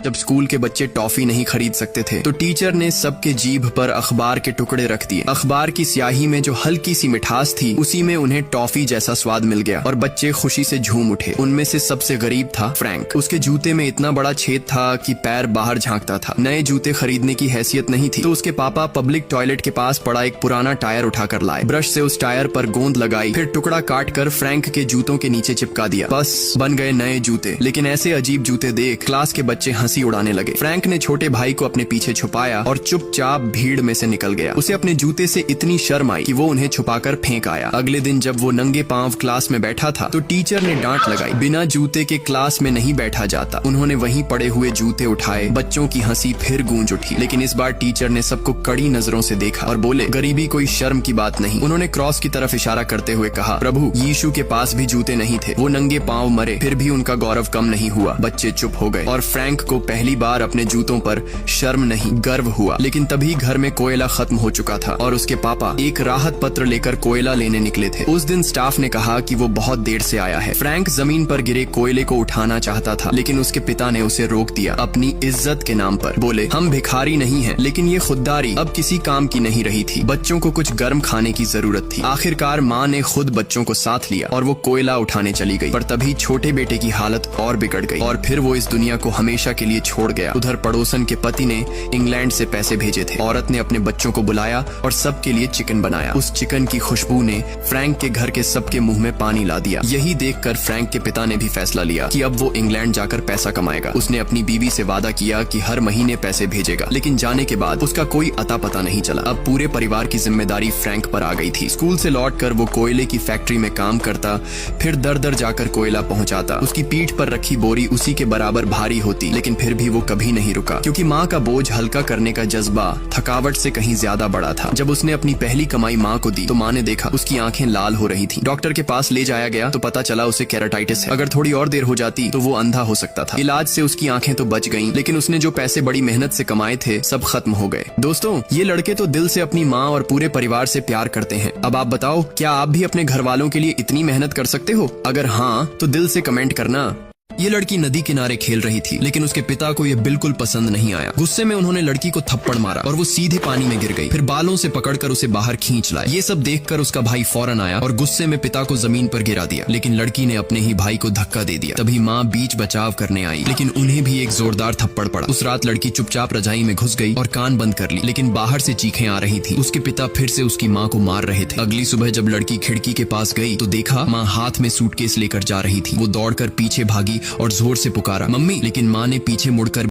जब स्कूल के बच्चे टॉफी नहीं खरीद सकते थे तो टीचर ने सबके जीभ पर अखबार के टुकड़े रख दिए। अखबार की स्याही में जो हल्की सी मिठास थी उसी में उन्हें टॉफी जैसा स्वाद मिल गया और बच्चे खुशी से झूम उठे। उनमें से सबसे गरीब था फ्रैंक। उसके जूते में इतना बड़ा छेद था कि पैर बाहर झांकता था। नए जूते खरीदने की हैसियत नहीं थी तो उसके पापा पब्लिक टॉयलेट के पास पड़ा एक पुराना टायर उठाकर लाए। ब्रश से उस टायर पर गोंद लगाई, फिर टुकड़ा काट कर फ्रैंक के जूतों के नीचे चिपका दिया। बस बन गए नए जूते। लेकिन ऐसे अजीब जूते देख क्लास के बच्चे हंसी उड़ाने लगे। फ्रैंक ने छोटे भाई को अपने पीछे छुपाया और चुपचाप भीड़ में से निकल गया। उसे अपने जूते से इतनी शर्म आई कि वो उन्हें छुपाकर फेंक आया। अगले दिन जब वो नंगे पांव क्लास में बैठा था तो टीचर ने डांट लगाई, बिना जूते के क्लास में नहीं बैठा जाता। उन्होंने वहीं पड़े हुए जूते उठाए। बच्चों की हंसी फिर गूंज उठी, लेकिन इस बार टीचर ने सबको कड़ी नजरों से देखा और बोले, गरीबी कोई शर्म की बात नहीं। उन्होंने क्रॉस की तरफ इशारा करते हुए कहा, प्रभु यीशु के पास भी जूते नहीं थे, वो नंगे पांव मरे, फिर भी उनका गौरव कम नहीं हुआ। बच्चे चुप हो गए और फ्रैंक को पहली बार अपने जूतों पर शर्म नहीं गर्व हुआ। लेकिन तभी घर में कोयला खत्म हो चुका था और उसके पापा एक राहत पत्र लेकर कोयला लेने निकले थे। उस दिन स्टाफ ने कहा कि वो बहुत देर से आया है। फ्रैंक जमीन पर गिरे कोयले को उठाना चाहता था, लेकिन उसके पिता ने उसे रोक दिया अपनी इज्जत के नाम पर। बोले, हम भिखारी नहीं हैं, लेकिन ये खुददारी अब किसी काम की नहीं रही थी। बच्चों को कुछ गर्म खाने की जरूरत थी। आखिरकार माँ ने खुद बच्चों को साथ लिया और वो कोयला उठाने चली गई। पर तभी छोटे बेटे की हालत और बिगड़ गई और फिर वो इस दुनिया को हमेशा के लिए छोड़ गया। उधर पड़ोसन के पति ने इंग्लैंड से पैसे भेजे थे। औरत ने अपने बच्चों को बुलाया और सबके लिए चिकन बनाया। उस चिकन की खुशबू ने फ्रैंक के घर के सबके मुंह में पानी ला दिया। यही देखकर फ्रैंक के पिता ने भी फैसला लिया कि अब वो इंग्लैंड जाकर पैसा कमाएगा। उसने अपनी बीवी से वादा किया कि हर महीने पैसे भेजेगा, लेकिन जाने के बाद उसका कोई अता पता नहीं चला। अब पूरे परिवार की जिम्मेदारी फ्रैंक पर आ गई थी। स्कूल से लौटकर वो कोयले की फैक्ट्री में काम करता, फिर दर दर जाकर कोयला पहुंचाता। उसकी पीठ पर रखी बोरी उसी के बराबर भारी होती, लेकिन फिर भी वो कभी नहीं रुका, क्योंकि माँ का बोझ हल्का करने का जज्बा थकावट से कहीं ज्यादा बड़ा था। जब उसने अपनी पहली कमाई माँ को दी तो माँ ने देखा उसकी आंखें लाल हो रही थी। डॉक्टर के पास ले जाया गया तो पता चला उसे केराटाइटिस है। अगर थोड़ी और देर हो जाती तो वो अंधा हो सकता था। इलाज से उसकी आंखें तो बच गईं, लेकिन उसने जो पैसे बड़ी मेहनत से कमाए थे सब खत्म हो गए। दोस्तों, ये लड़के तो दिल से अपनी माँ और पूरे परिवार से प्यार करते हैं। अब आप बताओ, क्या आप भी अपने घर वालों के लिए इतनी मेहनत कर सकते हो? अगर हाँ तो दिल से कमेंट करना। ये लड़की नदी किनारे खेल रही थी, लेकिन उसके पिता को ये बिल्कुल पसंद नहीं आया। गुस्से में उन्होंने लड़की को थप्पड़ मारा और वो सीधे पानी में गिर गई। फिर बालों से पकड़कर उसे बाहर खींच लाए। ये सब देखकर उसका भाई फौरन आया और गुस्से में पिता को जमीन पर गिरा दिया, लेकिन लड़की ने अपने ही भाई को धक्का दे दिया। तभी माँ बीच बचाव करने आई, लेकिन उन्हें भी एक जोरदार थप्पड़ पड़ा। उस रात लड़की चुपचाप रजाई में घुस गई और कान बंद कर ली, लेकिन बाहर से चीखें आ रही थी। उसके पिता फिर से उसकी माँ को मार रहे थे। अगली सुबह जब लड़की खिड़की के पास गई तो देखा माँ हाथ में सूटकेस लेकर जा रही थी। वो दौड़कर पीछे भागी और जोर से पुकारा, मम्मी, लेकिन माँ ने पीछे मुड़कर